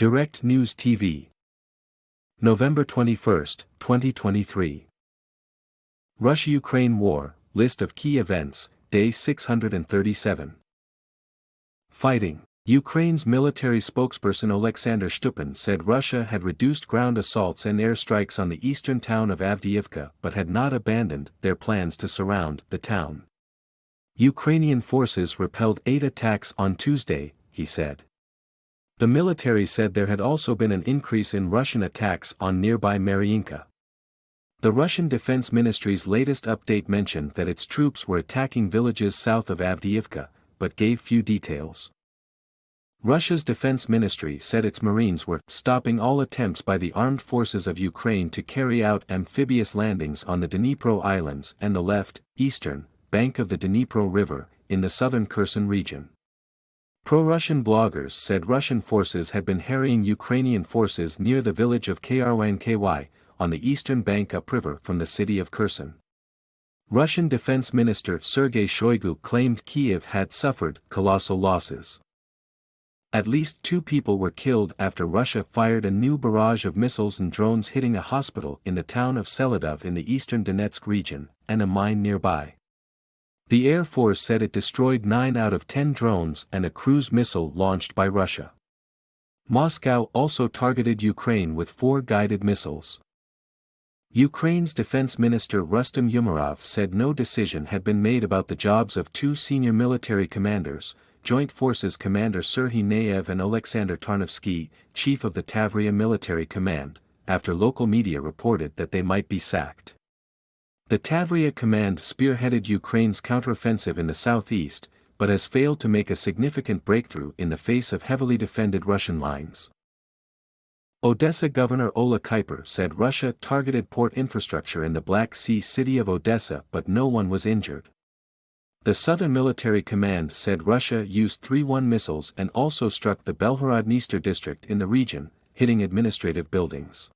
Direct News TV. November 21, 2023. Russia-Ukraine War, List of Key Events, Day 637. Fighting. Ukraine's military spokesperson Oleksandr Stupin said Russia had reduced ground assaults and airstrikes on the eastern town of Avdiivka but had not abandoned their plans to surround the town. Ukrainian forces repelled 8 attacks on Tuesday, he said. The military said there had also been an increase in Russian attacks on nearby Mariinka. The Russian Defense Ministry's latest update mentioned that its troops were attacking villages south of Avdiivka, but gave few details. Russia's Defense Ministry said its Marines were stopping all attempts by the armed forces of Ukraine to carry out amphibious landings on the Dnipro Islands and the eastern bank of the Dnipro River, in the southern Kherson region. Pro-Russian bloggers said Russian forces had been harrying Ukrainian forces near the village of Krynky, on the eastern bank upriver from the city of Kherson. Russian Defense Minister Sergei Shoigu claimed Kyiv had suffered colossal losses. At least 2 people were killed after Russia fired a new barrage of missiles and drones hitting a hospital in the town of Selidov in the eastern Donetsk region, and a mine nearby. The Air Force said it destroyed 9 out of 10 drones and a cruise missile launched by Russia. Moscow also targeted Ukraine with 4 guided missiles. Ukraine's Defense Minister Rustem Umerov said no decision had been made about the jobs of 2 senior military commanders, Joint Forces Commander Serhiy Nayev and Oleksandr Tarnovsky, chief of the Tavria Military Command, after local media reported that they might be sacked. The Tavria Command spearheaded Ukraine's counteroffensive in the southeast, but has failed to make a significant breakthrough in the face of heavily defended Russian lines. Odessa Governor Ola Kuiper said Russia targeted port infrastructure in the Black Sea city of Odessa but no one was injured. The Southern Military Command said Russia used 3-1 missiles and also struck the Belhorodnistr district in the region, hitting administrative buildings.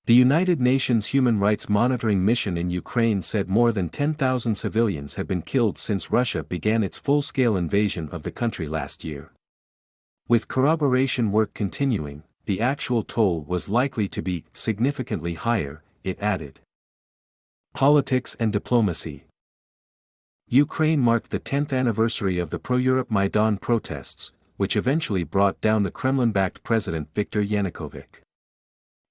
The United Nations Human Rights Monitoring Mission in Ukraine said more than 10,000 civilians have been killed since Russia began its full-scale invasion of the country last year. With corroboration work continuing, the actual toll was likely to be significantly higher, it added. Politics and diplomacy. Ukraine marked the 10th anniversary of the pro-Europe Maidan protests, which eventually brought down the Kremlin-backed President Viktor Yanukovych.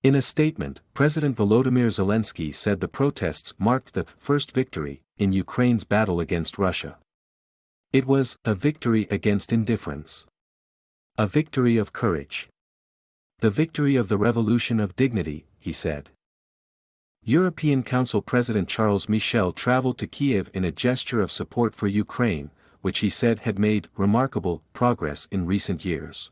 In a statement, President Volodymyr Zelensky said the protests marked the first victory in Ukraine's battle against Russia. It was a victory against indifference. A victory of courage. The victory of the revolution of dignity, he said. European Council President Charles Michel traveled to Kyiv in a gesture of support for Ukraine, which he said had made remarkable progress in recent years.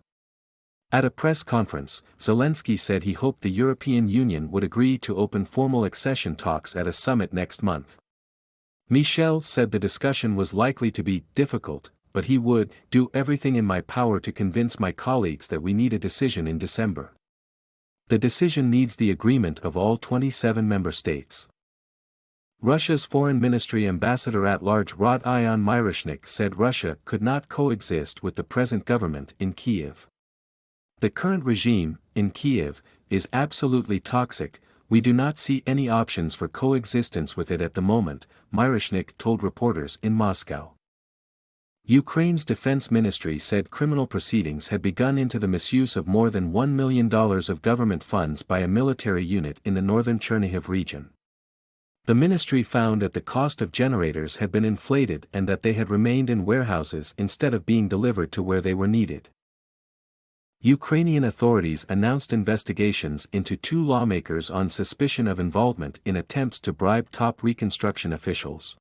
At a press conference, Zelensky said he hoped the European Union would agree to open formal accession talks at a summit next month. Michel said the discussion was likely to be difficult, but he would do everything in my power to convince my colleagues that we need a decision in December. The decision needs the agreement of all 27 member states. Russia's Foreign Ministry Ambassador-at-Large Rod-Ion Miroshnik said Russia could not coexist with the present government in Kyiv. The current regime, in Kyiv, is absolutely toxic. We do not see any options for coexistence with it at the moment, Miroshnik told reporters in Moscow. Ukraine's Defense Ministry said criminal proceedings had begun into the misuse of more than $1 million of government funds by a military unit in the northern Chernihiv region. The ministry found that the cost of generators had been inflated and that they had remained in warehouses instead of being delivered to where they were needed. Ukrainian authorities announced investigations into 2 lawmakers on suspicion of involvement in attempts to bribe top reconstruction officials.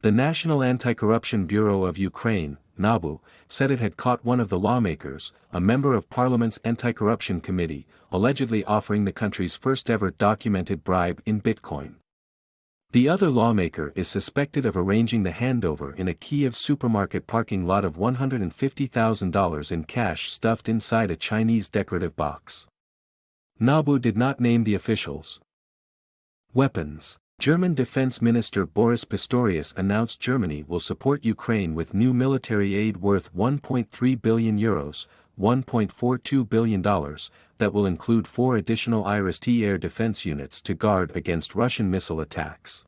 The National Anti-Corruption Bureau of Ukraine, NABU, said it had caught one of the lawmakers, a member of Parliament's Anti-Corruption Committee, allegedly offering the country's first-ever documented bribe in Bitcoin. The other lawmaker is suspected of arranging the handover in a Kyiv supermarket parking lot of $150,000 in cash stuffed inside a Chinese decorative box. NABU did not name the officials. Weapons. German Defense Minister Boris Pistorius announced Germany will support Ukraine with new military aid worth €1.3 billion, $1.42 billion, that will include 4 additional Iris-T air defense units to guard against Russian missile attacks.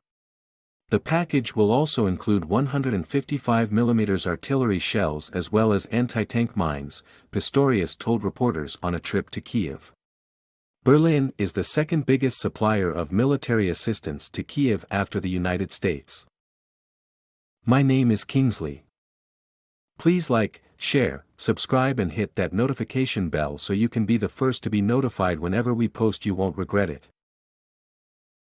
The package will also include 155mm artillery shells as well as anti-tank mines, Pistorius told reporters on a trip to Kyiv. Berlin is the second biggest supplier of military assistance to Kyiv after the United States. My name is Kingsley. Please like, share, subscribe and hit that notification bell so you can be the first to be notified whenever we post. You won't regret it.